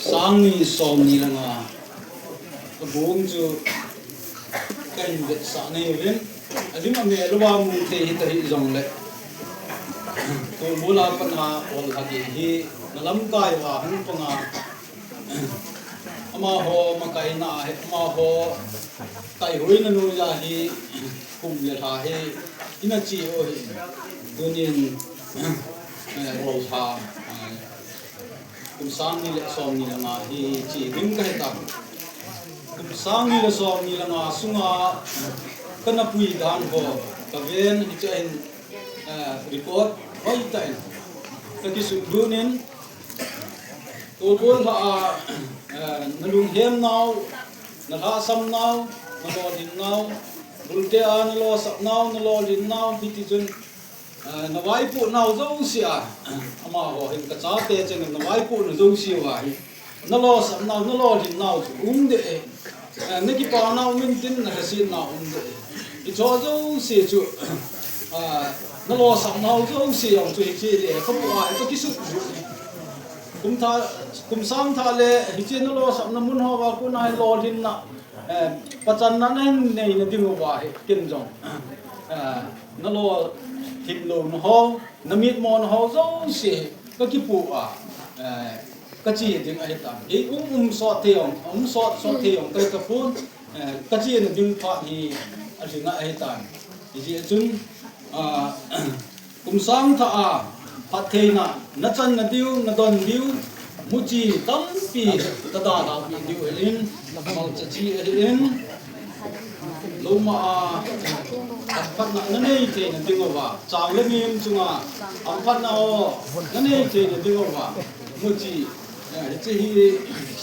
Sangi som ni langa bong chu kan de sa ne ven adim ame lwa mu te hi ta hi jong le to mula pana ol hagi hi nalam kai wa han panga ama ho ma kai na he ma ho kai hoi na nu ja hi kum le tha he ina chi o hi dunin ol tha kum sang ni le som ni langa hi chi rim ka he ta kum sang ni le som ni langa sunga kana pui dan ho ka ven hi chen report hoi ta ka ki su dunin to bol ha na lung hem nau na ha sam nau na lo din nau bulte an lo sap nau na lo din nau piti chun na vai pu nau zo sia ama ho hin ka cha te chen na vai pu na zo sia wa hi na lo sap nau na lo din nau de na ki pa nau min tin na si nau de I cho zo sia chu na lo sap nau zo sia ang chu chi le ko wa ko ki su kum sang tha le hi chen lo sap na mun ho wa ku nai lo din na pachan na nei na ding wa hi kin jong na lo thit lo na ho na mit mo na ho zo si ka ki pu a ka chi ding ai ta e so theong so theong ka pun ka chi na ding pha hi a ding ai ta ji chun kum sang tha a phat theina na chan na diu na don diu muchi tam pi ta da pi diu elin mau cha chi elin loma phat na nei te na ding wa chang le mim chunga am phat na o na nei te na ding wa muchi chi hi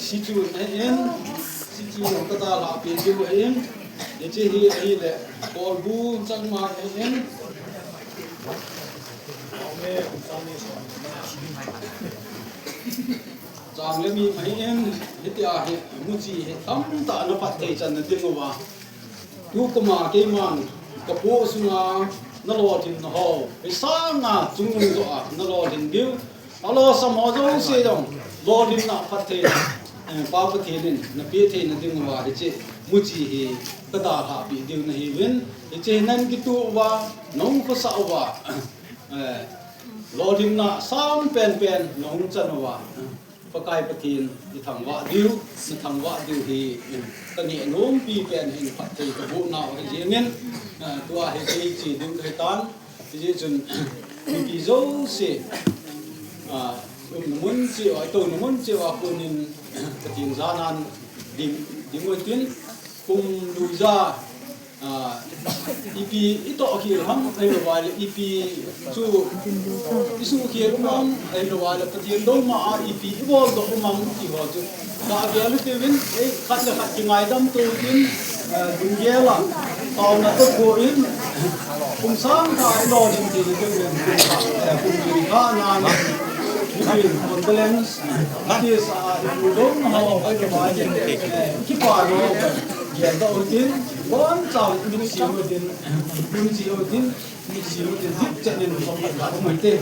si chu na en si chi ka da la pi diu en chi hi ai le bol bu chang ma en chang le mi mai en hitia he muchi he tam ta na pat thei chan na ding wa tu kuma ke man ka po sunga na lo tin na ho e sa nga chung nu zo a na lo din diu alo sam ho zo se dong lo din na pat thei pa pa thei din na pe thei na ding wa he che muchi he ka da ha pi diu na hi wen e che nan ki tu wa nong pa sa wa lo din na sam pen nong chan wa pakai patin di thangwa diu na thangwa diu hi kani nom pi pen hin phat thei ka bu na o ji men tua he chi chi diu ka tan ji chun ki zo se mun chi o to mun chi wa kunin patin zanan ding mo tin kum lu za ipi ito ki ham ai lo wal ipi chu isu ki rum ai lo wal patin do ma ipi bol do mam ki ho chu da ga lu te win ai khat la khat ki ngai dam tu tin ding ye la taw na to ko in kum sang tha ai lo din ti de kum ki ka na na kon balance that is if you don't know how to manage ki pa no ya do tin bon chao min si mo din zip chanin so ka mo te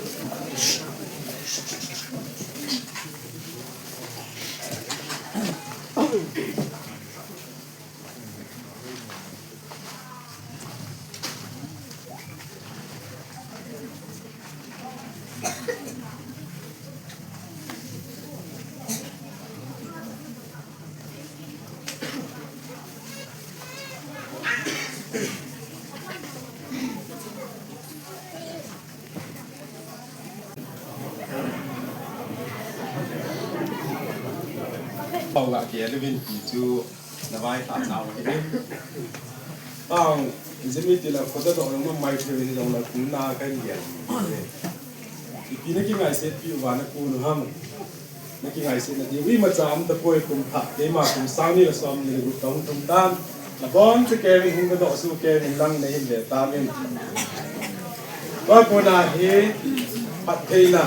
Paula kia levin pichu na vai ta na wa ke izemi tila khoda do no mai thevin jong na kunna kan ya ipina ki ngai set pi wa na ku no ham na ki ngai set na di wi ma cham ta poi kum tha ke ma kum sang ni la som ni gu tong tum dan la bon se ke ri hung do su ke ri lang nei le ta men wa ko na he pat theina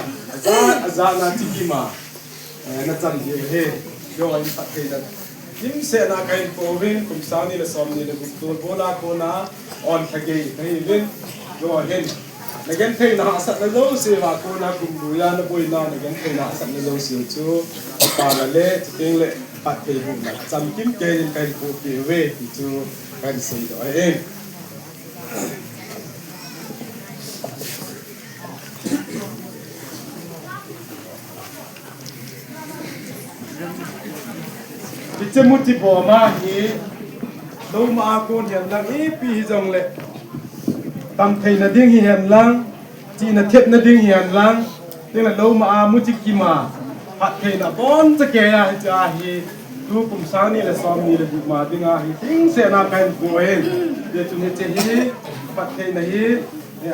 azan na tikima na cham di he yo ai pat theina ยิ่งเสนาใครโกเวนคุมสาวนี่ละสอมนี่ละกุตัวโบลาโคนาออนทะเกยให้เว้นโยเห็นในเกณฑ์เทน่าสัตว์โลเสวาโคนากุมบุยานบุยนาในเกณฑ์เทน่าสัตว์โลเสียวจูปาละเล่จะเก่งเล่ปัดเทบุญนะจำกิมเกยใครโกเกเวที่จูกันเสียเองที่จะมุติบ่มาฮีโลมาโกนเห็นลังอีปีจงเลยตำไทยนาดิ้งเห็นลังจีนเทปนาดิ้งเห็นลังนี่แหละโลมามุจิกิมาผัดไทยนาบอนจะแก่ให้จะฮีดูกุมสานี่แหละซ้อมนี่แหละบุมาดิ้งฮีทิ้งเสนาการกูเองเดี๋ยวจุนเจฮีผัดไทยนาฮี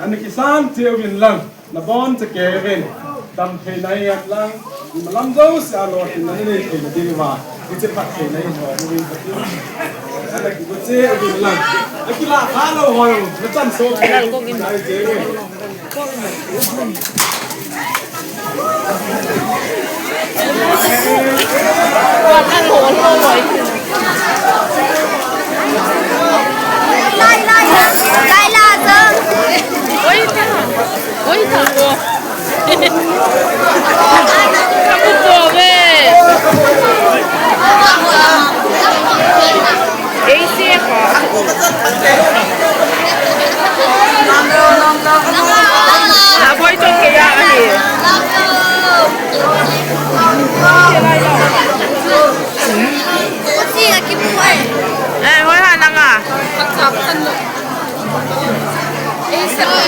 อันนี้กิสานเจียววินลังนาบอนจะแก่เองตำไทยนาเห็นลังมันลำเจ้าเสียหลอดที่นั่นเลยที่ดิ้งว่าที่จะผัดไทยนาเห็นว่ามันเป็น Ada kita cek di dalam. Kita kalau orang macam so. Ada kok ini. Bukan hole boy. Lai la dong. Oi ta go. Kamu go be. AC ko. Na boy to kaya ani. Kasi lagi buhay. Wala na nga. Pagsakan mo. AC ko.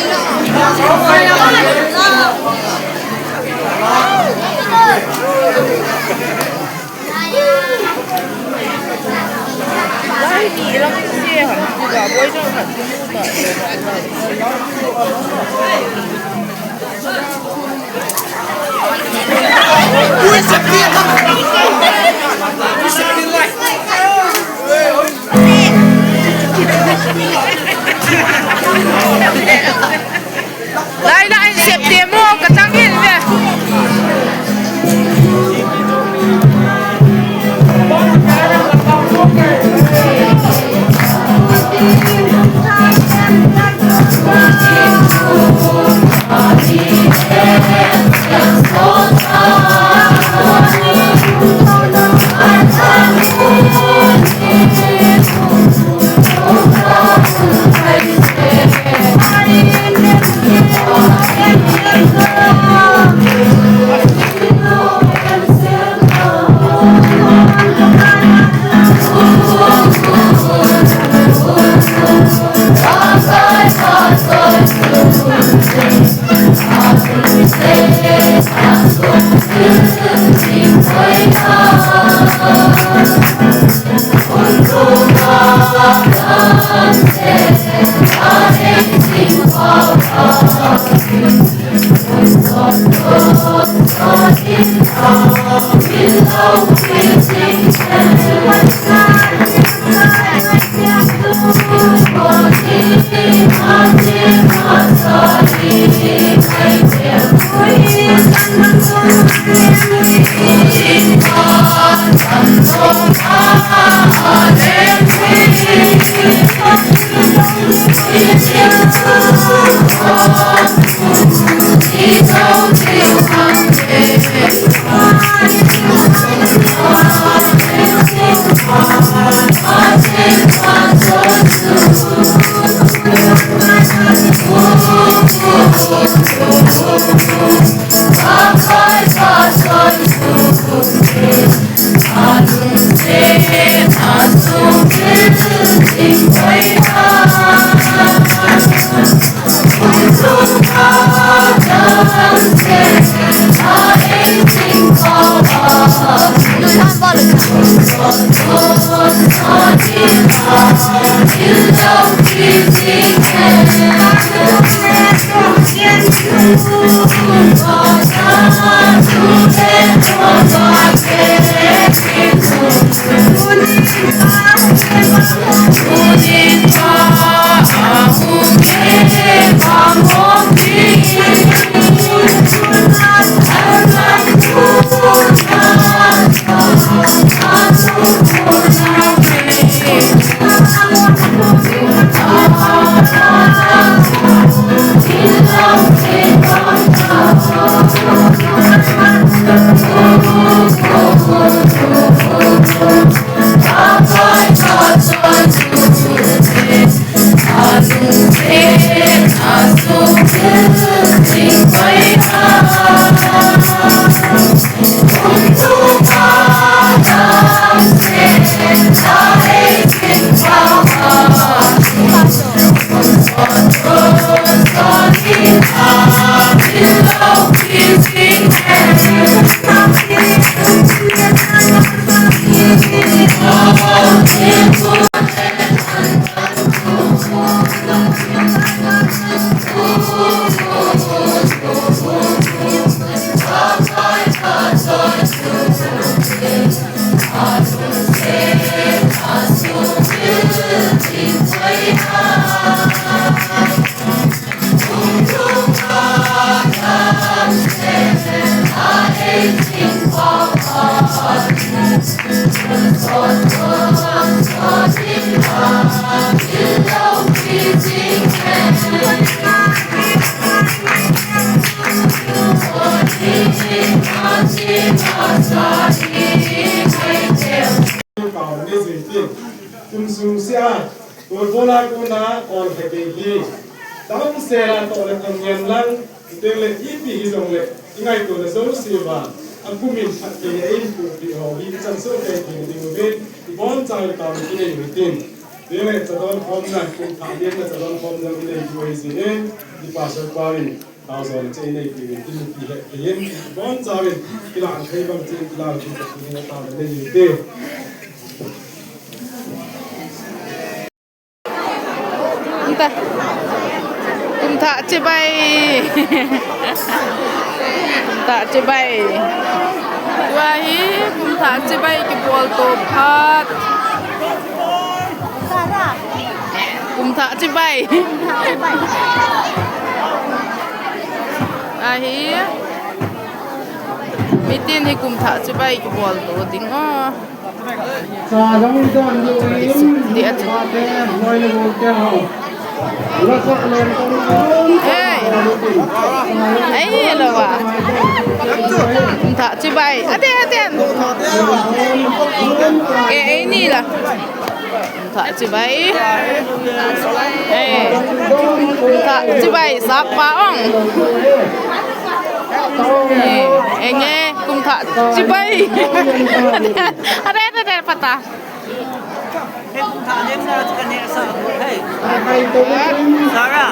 Hindi lang siya. Diba? Boy to ka. Uy, sakit ka! Uy, sakit lang! Dahil na ang safety mo, katangin niya. Kau ni sih, kumsusia, bola guna all hekeli. Dalam sera tolak kamian lang, tele ipi hidung le, ingai tu nasol siapa. Aku min pakai air putih hobi, cansel kayak gini mungkin, ibon cari tahu ini mungkin. Dia calon formula, kum tadi calon formula ini dua sini di pasar paling. Tahu soal ini mungkin pihak ibon cari, kita angkai bang cari kita kita tahu ini mungkin. Tak cebai. Tak cebai. Wahi kum tak cebai ki bol to phat. Kum tak cebai. Ahi. Mitin hi kum tak cebai ki bol to ding ah. Sarang itu anjurin dia pakai mulai mungkin hau. Hey. Ai lo wa. Tak cebai. Hati-hati. Ini lah. Tak cebai. Tak cebai siapa ong? Enge kum tak cebai. Ada patah. Sarah.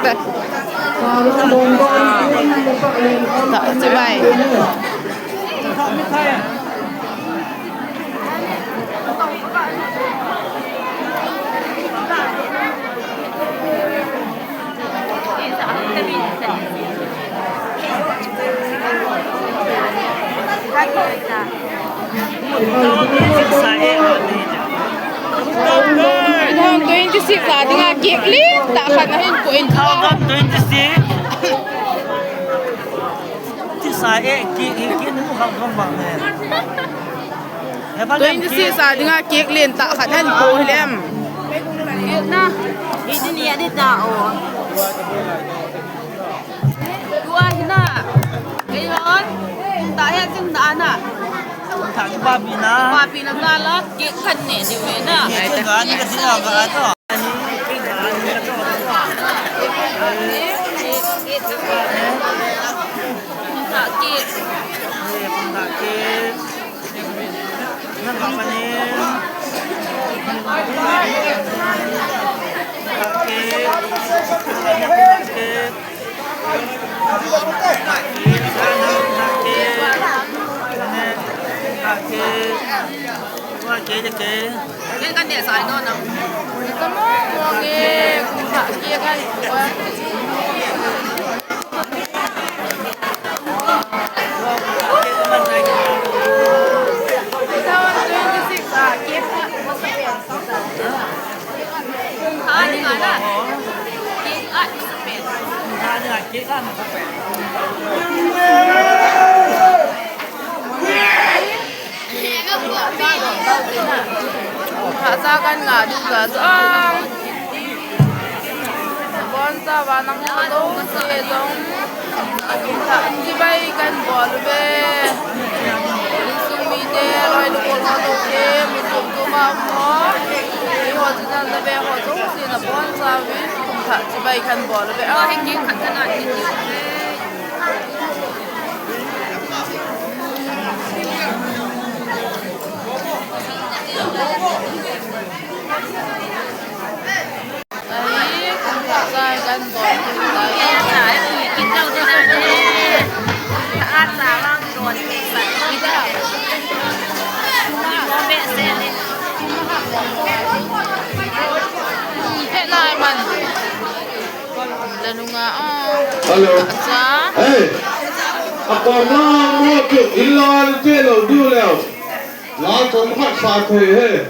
Tak cebai. Hang 26 lah dengan kek ni tak akan nahin koin Kau kan 26.ที่สายกินนู่นเขาต้องบังแน่ 26 lah dengan kek lain tak akan nahin koin lem. Nah, ini ni ada tahu. Dua hina. Kayon, tak ya sing tak anak. ถามป้าปีนะ Papi nak kalah, kek kan ni dia nak. เนี่ยเจ้าการนี่ก็สิเอาก็ก็อันนี้เป็นงานนี่ก็ต้อง Tak kek. นี่เป็นตาเกนั่นก็มันนี่ตาเกตาเกว่าเกจะเก Kek kan dia sai non nak. Kamu nge tak kek kan. Ha ni mana? Kek at sepet. ถ้าเนี่ยเกก็มันก็แปลก Rasakan nggak juga dong. Bonsa wanang itu sih dong. Tak dibaikan boleh. Langsung mide roy lu kalau ke musuh tu mampu. Iho jinan lebih hotu sih na bonsa wis tak dibaikan boleh. Kau hengking kat sana ni. Ay, kung rasakan boleh. Kita udah ada. Taat salang don. Kita. Mau besen ni. Nay man. Lanu nga Hello. sa Hey. Apa nak tu ilan tu lo du leo. Lah tu mak sa tu he.